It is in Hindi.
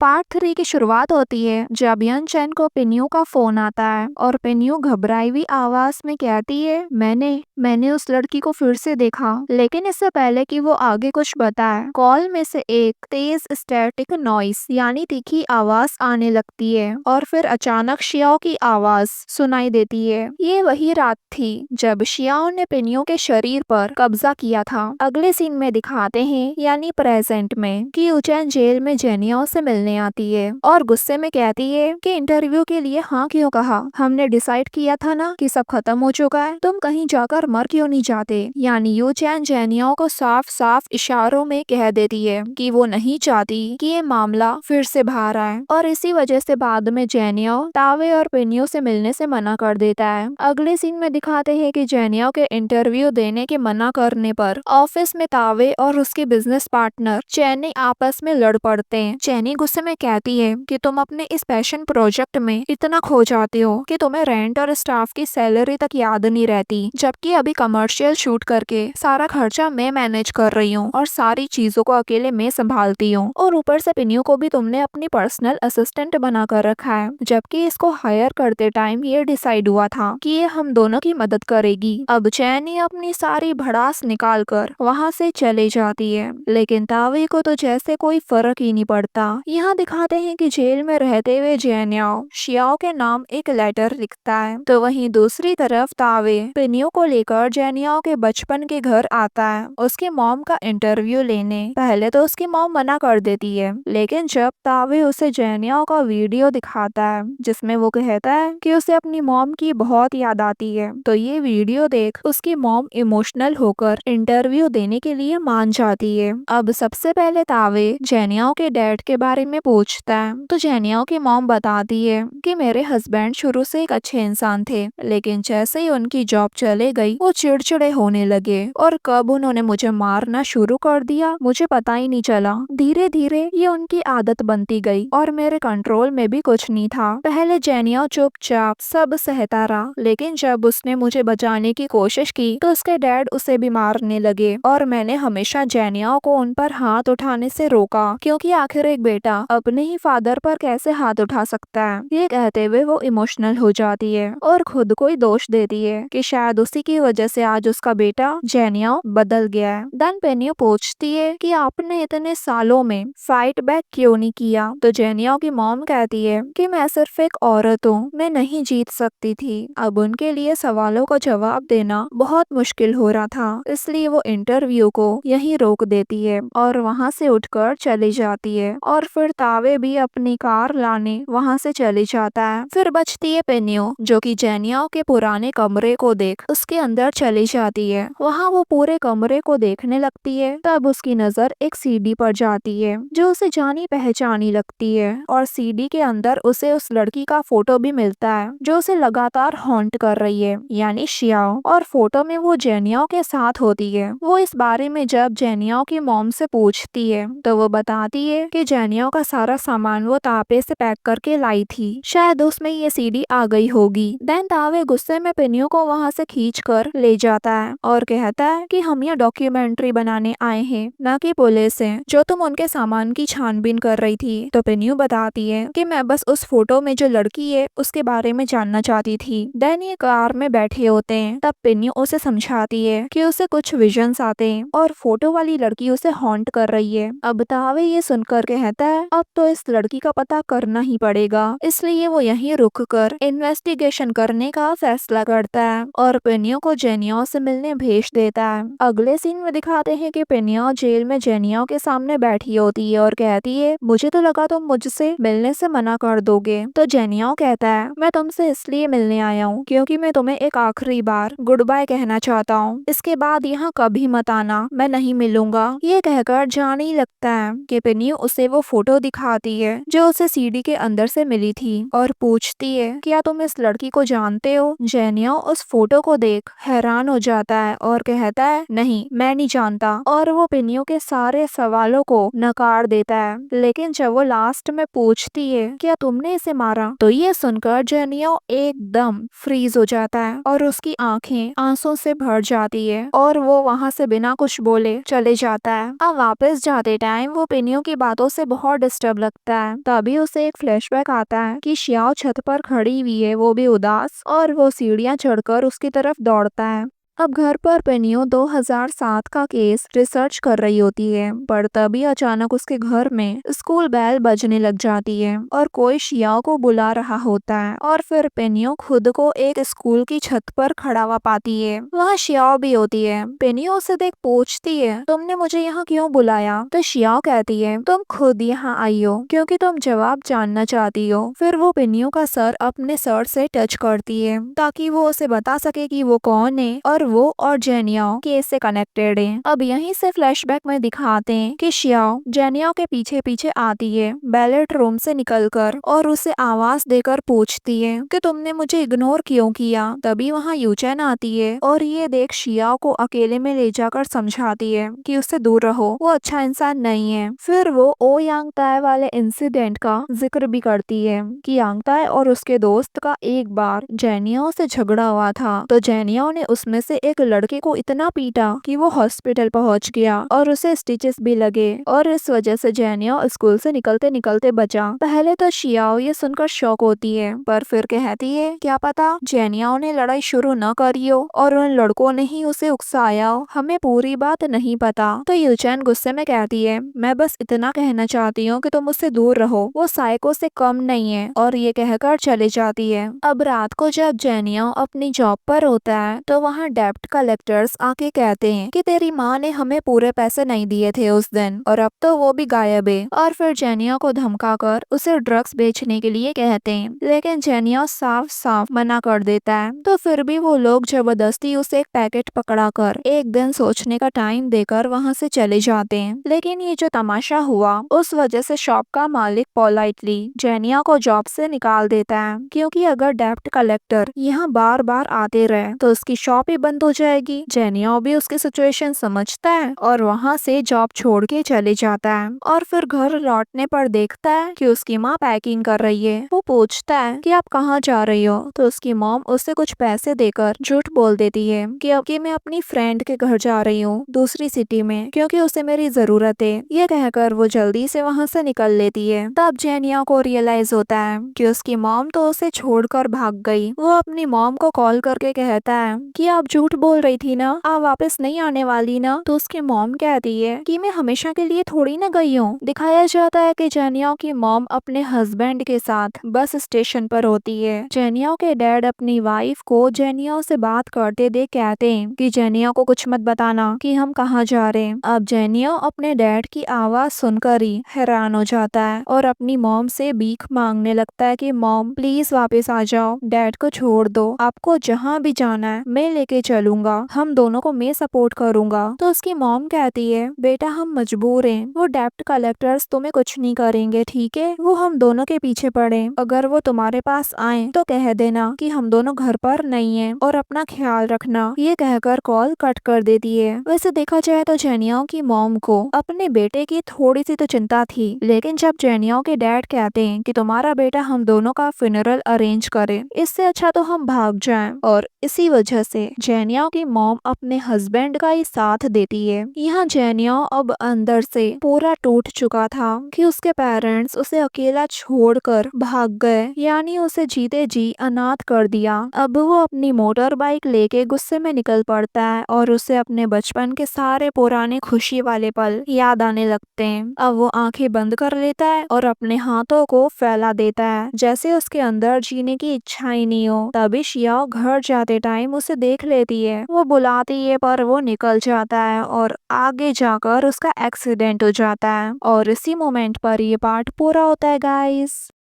पार्ट 3 की शुरुआत होती है जब यन चैन को पिन्यू का फोन आता है और पिन्यू घबराई हुई आवाज में कहती है मैंने मैंने उस लड़की को फिर से देखा। लेकिन इससे पहले कि वो आगे कुछ बताए, कॉल में से एक तेज स्टैटिक नॉइस यानी तीखी आवाज आने लगती है और फिर अचानक शियाओ की आवाज सुनाई देती है। ये वही रात थी जब शियाओ ने पिन्यू के शरीर पर कब्जा किया था। अगले सीन में दिखाते हैं यानी प्रेजेंट में कि उचैन जेल में जेनियाओ से मिलने आती है और गुस्से में कहती है कि इंटरव्यू के लिए हाँ क्यों कहा, हमने डिसाइड किया था ना कि सब खत्म हो चुका है, तुम कहीं जाकर मर क्यों नहीं जाते। यानी यू चैन जेनियाओ को साफ साफ इशारों में कह देती है कि वो नहीं चाहती कि ये मामला फिर से बाहर आए और इसी वजह से बाद में जेनियाओ तावे और पिन्यू से मिलने से मना कर देता है। अगले सीन में दिखाते हैं कि जेनियाओ के इंटरव्यू देने के मना करने पर ऑफिस में तावे और उसके बिजनेस पार्टनर चैनी आपस में लड़ पड़ते हैं। चैनी गुस्से में कहती है कि तुम अपने इस पैशन प्रोजेक्ट में इतना खो जाते हो कि तुम्हें रेंट और स्टाफ की सैलरी तक याद नहीं रहती, जबकि अभी कमर्शियल शूट करके सारा खर्चा मैं मैनेज कर रही हूँ और सारी चीजों को अकेले मैं संभालती हूँ और ऊपर से पिन्यू को भी तुमने अपनी पर्सनल असिस्टेंट बना कर रखा है, जबकि इसको हायर करते टाइम ये डिसाइड हुआ था कि ये हम दोनों की मदद करेगी। अब चैनी अपनी सारी भड़ास निकाल कर वहाँ से चले जाती है, लेकिन तावे को तो जैसे कोई फर्क ही नहीं पड़ता। यहाँ दिखाते हैं कि जेल में रहते हुए जेनियाओ शियाओ के नाम एक लेटर लिखता है, तो वहीं दूसरी तरफ तावे पिन्यू को लेकर जेनियाओ के बचपन के घर आता है उसके मॉम का इंटरव्यू लेने। पहले तो उसकी मॉम मना कर देती है, लेकिन जब तावे उसे जेनियाओ का वीडियो दिखाता है जिसमें वो कहता है कि उसे अपनी मॉम की बहुत याद आती है, तो ये वीडियो देख उसकी मॉम इमोशनल होकर इंटरव्यू देने के लिए मान जाती है। अब सबसे पहले तावे जेनियाओ के डैड के बारे में पूछता है, तो जेनियाओ की मॉम बताती है कि मेरे हस्बैंड शुरू से एक अच्छे इंसान थे, लेकिन जैसे ही उनकी जॉब चले गई वो चिड़चिड़े होने लगे और कब उन्होंने मुझे मारना शुरू कर दिया मुझे पता ही नहीं चला। धीरे धीरे ये उनकी आदत बनती गई और मेरे कंट्रोल में भी कुछ नहीं था। पहले जेनियाओ चुपचाप सब सहता रहा, लेकिन जब उसने मुझे बचाने की कोशिश की तो उसके डैड उसे भी मारने लगे और मैंने हमेशा जेनियाओ को उन पर हाथ उठाने से रोका, क्योंकि आखिर एक बेटा अपने ही फादर पर कैसे हाथ उठा सकता है। ये कहते हुए वो इमोशनल हो जाती है और खुद को ही दोष देती है कि शायद उसी की वजह से आज उसका बेटा जेनियाओ बदल गया है। देन पेन्यू पूछती है कि आपने इतने सालों में फाइट बैक क्यों नहीं किया, तो जेनियाओ की मॉम कहती है कि मैं सिर्फ एक औरत हूँ, मैं नहीं जीत सकती थी। अब उनके लिए सवालों का जवाब देना बहुत मुश्किल हो रहा था, इसलिए वो इंटरव्यू को यहीं रोक देती है और वहाँ से उठकर चली जाती है और फिर तावे भी अपनी कार लाने वहाँ से चली जाता है। फिर बचती है पेन्यू जो कि जेनियाओ के पुराने कमरे को देख उसके अंदर चली जाती है। वहाँ वो पूरे कमरे को देखने लगती है, तब उसकी नजर एक सीडी पर जाती है जो उसे जानी पहचानी लगती है और सीडी के अंदर उसे उस लड़की का फोटो भी मिलता है जो उसे लगातार हॉन्ट कर रही है, यानी शियाओ। और फोटो में वो जेनियाओ के साथ होती है। वो इस बारे में जब जेनियाओ की मॉम से पूछती है तो वो बताती है कि जेनियाओ का सारा सामान वो तापे से पैक करके लाई थी, शायद उसमें ये सीडी आ गई होगी। देन तावे गुस्से में पिन्यू को वहाँ से खींच कर ले जाता है और कहता है कि हम यहाँ डॉक्यूमेंट्री बनाने आए हैं, न कि पुलिस है जो तुम उनके सामान की छानबीन कर रही थी। तो पिन्यू बताती है कि मैं बस उस फोटो में जो लड़की है उसके बारे में जानना चाहती थी। देन ये कार में बैठे होते हैं, तब पिन्यू उसे समझाती है कि उसे कुछ विजन्स आते हैं और फोटो वाली लड़की उसे हॉन्ट कर रही है। अब तावे ये सुनकर कहता है अब तो इस लड़की का पता करना ही पड़ेगा, इसलिए वो यहीं रुक कर इन्वेस्टिगेशन करने का फैसला करता है और पिन्यू को जेनियाओ से मिलने भेज देता है। अगले सीन में दिखाते हैं कि पिन्यू जेल में जेनियाओ के सामने बैठी होती है और कहती है मुझे तो लगा तुम मुझसे मिलने से मना कर दोगे। तो जेनियाओ कहता है मैं तुमसे इसलिए मिलने आया हूँ क्योंकि मैं तुम्हें एक आखिरी बार गुड बाय कहना चाहता हूँ, इसके बाद यहाँ कभी मत आना, मैं नहीं मिलूंगा। ये कहकर जाने ही लगता है कि पिन्यू उसे वो फोटो दिखाती है जो उसे सीडी के अंदर से मिली थी और पूछती है क्या तुम इस लड़की को जानते हो। जेनियाओ उस फोटो को देख हैरान हो जाता है और कहता है नहीं मैं नहीं जानता, और वो पिन्यू के सारे सवालों को नकार देता है। लेकिन जब वो लास्ट में पूछती है क्या तुमने इसे मारा, तो ये सुनकर जेनियाओ एकदम फ्रीज हो जाता है और उसकी आंखें आंसू से भर जाती है और वो वहाँ से बिना कुछ बोले चले जाता है। अब वापस जाते टाइम वो पिन्यू की बातों से बहुत डिस्टर्ब लगता है। तभी उसे एक फ्लैशबैक आता है कि शियाओ छत पर खड़ी हुई है, वो भी उदास, और वो सीढ़ियां चढ़कर उसकी तरफ दौड़ता है। अब घर पर पेनियो 2007 का केस रिसर्च कर रही होती है, पर तभी अचानक उसके घर में स्कूल बेल बजने लग जाती है और कोई शियाओ को बुला रहा होता है। और फिर पेनियो खुद को एक स्कूल की छत पर खड़ा हुआ पाती है। वहाँ शियाओ भी होती है। पेनियो उसे देख पूछती है, तुमने मुझे यहाँ क्यों बुलाया? तो शियाओ कहती है, तुम खुद यहाँ आई हो क्योंकि तुम जवाब जानना चाहती हो। फिर वो पेनियो का सर अपने सर से टच करती है ताकि वो उसे बता सके कि वो कौन है और वो और जेनियाओ केस से कनेक्टेड है। अब यहीं से फ्लैशबैक में दिखाते हैं कि शियाओ जेनियाओ के पीछे पीछे आती है बैलेट रूम से निकलकर और उसे आवाज देकर पूछती है कि तुमने मुझे इग्नोर क्यों किया। तभी वहाँ यूचेन आती है और ये देख शियाओ को अकेले में ले जाकर समझाती है कि उससे दूर रहो, वो अच्छा इंसान नहीं है। फिर वो ओ यांग ताए वाले इंसिडेंट का जिक्र भी करती है कि यांग ताए और उसके दोस्त का एक बार जेनियाओ से झगड़ा हुआ था, तो जेनियाओ ने उसमें से एक लड़के को इतना पीटा कि वो हॉस्पिटल पहुंच गया और उसे स्टिचेस भी लगे और इस वजह से जेनियाओ स्कूल से निकलते निकलते बचा। पहले तो शियाओ ये सुनकर शॉक होती है, पर फिर कहती है क्या पता जेनियाओ ने लड़ाई शुरू न करी हो और उन लड़कों ने ही उसे उकसाया हो, हमें पूरी बात नहीं पता। तो यूचेन गुस्से में कहती है, मैं बस इतना कहना चाहती हूँ कि तुम उससे दूर रहो, वो साइको से कम नहीं है, और ये कहकर चले जाती है। अब रात को जब जेनियाओ अपनी जॉब पर होता है तो वहाँ डेब्ट कलेक्टर्स आके कहते हैं कि तेरी माँ ने हमें पूरे पैसे नहीं दिए थे उस दिन और अब तो वो भी गायब है। और फिर जेनिया को धमकाकर उसे ड्रग्स बेचने के लिए कहते हैं, लेकिन जेनिया साफ साफ मना कर देता है। तो फिर भी वो लोग जबरदस्ती उसे एक पैकेट पकड़ाकर एक दिन सोचने का टाइम देकर वहाँ से चले जाते हैं। लेकिन ये जो तमाशा हुआ उस वजह से शॉप का मालिक पोलाइटली जेनिया को जॉब से निकाल देता है, क्योंकि अगर डेब्ट कलेक्टर यहाँ बार बार आते रहे तो उसकी शॉप ही बंद हो जाएगी। जेनिया भी उसकी सिचुएशन समझता है और वहाँ से जॉब छोड़ के चले जाता है। और फिर घर लौटने पर देखता है कि उसकी माँ पैकिंग कर रही है। वो पूछता है कि आप कहाँ जा रही हो, तो उसकी मॉम उसे कुछ पैसे देकर झूठ बोल देती है कि मैं अपनी फ्रेंड के घर जा रही हूँ दूसरी सिटी में, क्योंकि उसे मेरी जरूरत है। ये कहकर वो जल्दी से वहाँ से निकल लेती है। तब जेनिया को रियलाइज होता है कि उसकी मॉम तो उसे छोड़कर भाग गई। वो अपनी मॉम को कॉल करके कहता है कि आप झूठ बोल रही थी ना, आप वापस नहीं आने वाली ना। तो उसकी मॉम कहती है कि मैं हमेशा के लिए थोड़ी ना गई हूँ। दिखाया जाता है कि जेनिया की मॉम अपने हस्बैंड के साथ बस स्टेशन पर होती है। जेनिया के डैड अपनी वाइफ को जेनिया से बात करते देख कहते हैं कि जेनिया को कुछ मत बताना कि हम कहाँ जा रहे हैं। अब जेनिया अपने डैड की आवाज सुनकर ही हैरान हो जाता है और अपनी मॉम से भीख मांगने लगता है कि मॉम प्लीज वापस आ जाओ, डैड को छोड़ दो, आपको जहाँ भी जाना है मैं लेके चलूंगा, हम दोनों को मैं सपोर्ट करूंगा। तो उसकी मॉम कहती है बेटा हम मजबूर हैं, वो डेब्ट कलेक्टर्स तुम्हें कुछ नहीं करेंगे, ठीक है, वो हम दोनों के पीछे पड़े, अगर वो तुम्हारे पास आए तो कह देना कि हम दोनों घर पर नहीं है और अपना ख्याल रखना। ये कहकर कॉल कट कर देती है। वैसे देखा जाए तो जेनिया की मॉम को अपने बेटे की थोड़ी सी तो चिंता थी, लेकिन जब जेनिया के डैड कहते हैं कि तुम्हारा बेटा हम दोनों का फ्यूनरल अरेंज करे, इससे अच्छा तो हम भाग जाएं, और इसी वजह से जेनिया की मॉम अपने हस्बैंड का ही साथ देती है। यहाँ जेनिया अब अंदर से पूरा टूट चुका था कि उसके पेरेंट्स उसे अकेला छोड़कर भाग गए, यानी उसे जीते जी अनाथ कर दिया। अब वो अपनी मोटर बाइक लेके गुस्से में निकल पड़ता है और उसे अपने बचपन के सारे पुराने खुशी वाले पल याद आने लगते हैं। अब वो आंखें बंद कर लेता है और अपने हाथों को फैला देता है जैसे उसके अंदर जीने की इच्छा ही नहीं हो। तभी शियाओ घर जाते टाइम उसे देख लेती है, वो बुलाती है पर वो निकल जाता है और आगे जाकर उसका एक्सीडेंट हो जाता है। और इसी मोमेंट पर ये पार्ट पूरा होता है गाइस।